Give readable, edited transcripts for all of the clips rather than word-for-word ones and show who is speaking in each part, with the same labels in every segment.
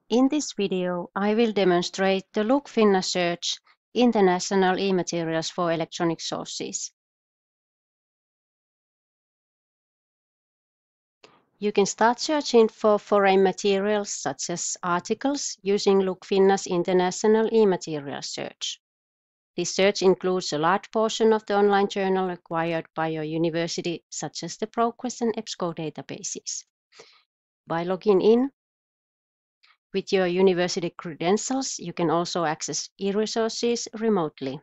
Speaker 1: In this video, I will demonstrate the LookFinna search International e-materials for electronic sources. You can start searching for foreign materials such as articles using LookFinna's International e-materials search. This search includes a large portion of the online journal acquired by your university, such as the ProQuest and EBSCO databases. By logging in with your university credentials, you can also access e-resources remotely.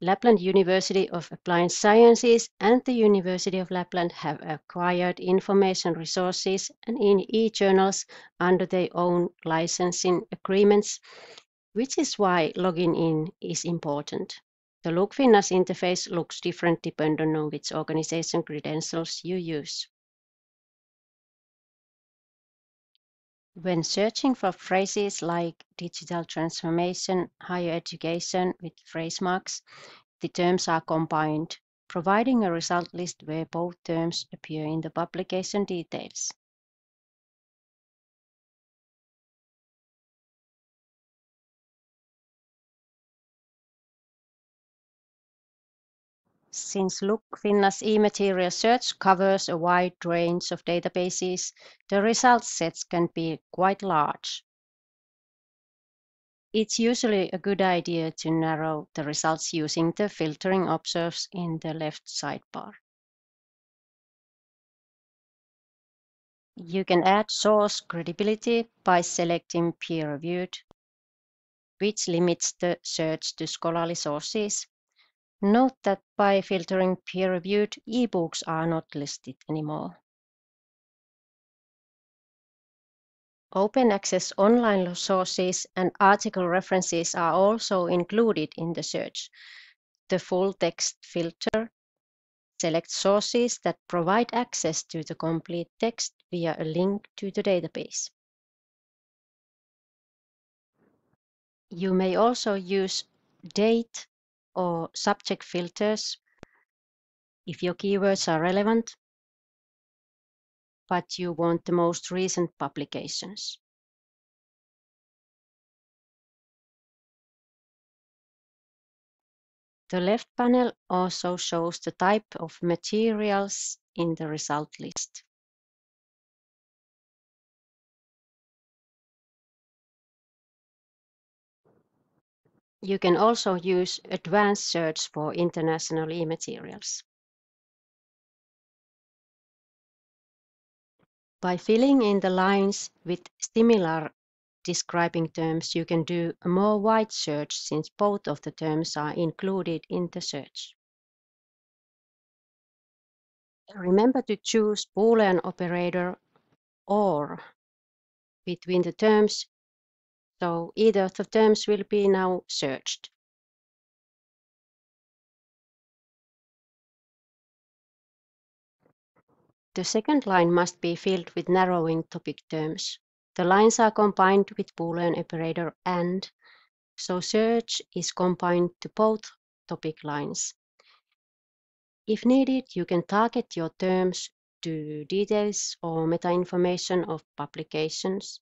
Speaker 1: Lapland University of Applied Sciences and the University of Lapland have acquired information resources and e-journals under their own licensing agreements, which is why logging in is important. The LookFinna's interface looks different depending on which organization credentials you use. When searching for phrases like digital transformation, higher education with phrase marks, the terms are combined, providing a result list where both terms appear in the publication details. Since LookFinna's e-material search covers a wide range of databases, the result sets can be quite large. It's usually a good idea to narrow the results using the filtering options in the left sidebar. You can add source credibility by selecting peer-reviewed, which limits the search to scholarly sources. Note that by filtering peer-reviewed, ebooks are not listed anymore. Open access online sources and article references are also included in the search. The full text filter selects sources that provide access to the complete text via a link to the database. You may also use date or subject filters if your keywords are relevant, but you want the most recent publications. The left panel also shows the type of materials in the result list. You can also use advanced search for international e-materials. By filling in the lines with similar describing terms, you can do a more wide search since both of the terms are included in the search. Remember to choose Boolean operator or between the terms, so either of the terms will be now searched. The second line must be filled with narrowing topic terms. The lines are combined with Boolean operator AND, so search is combined to both topic lines. If needed, you can target your terms to details or meta-information of publications.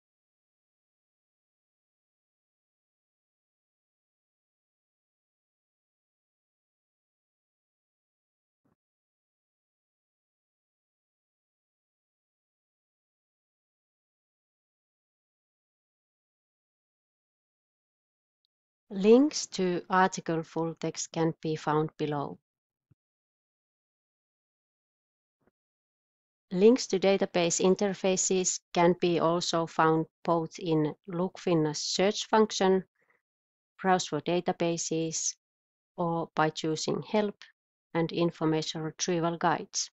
Speaker 1: Links to article full text can be found below. Links to database interfaces can be also found both in LookFinna's search function, browse for databases, or by choosing Help and Information Retrieval Guides.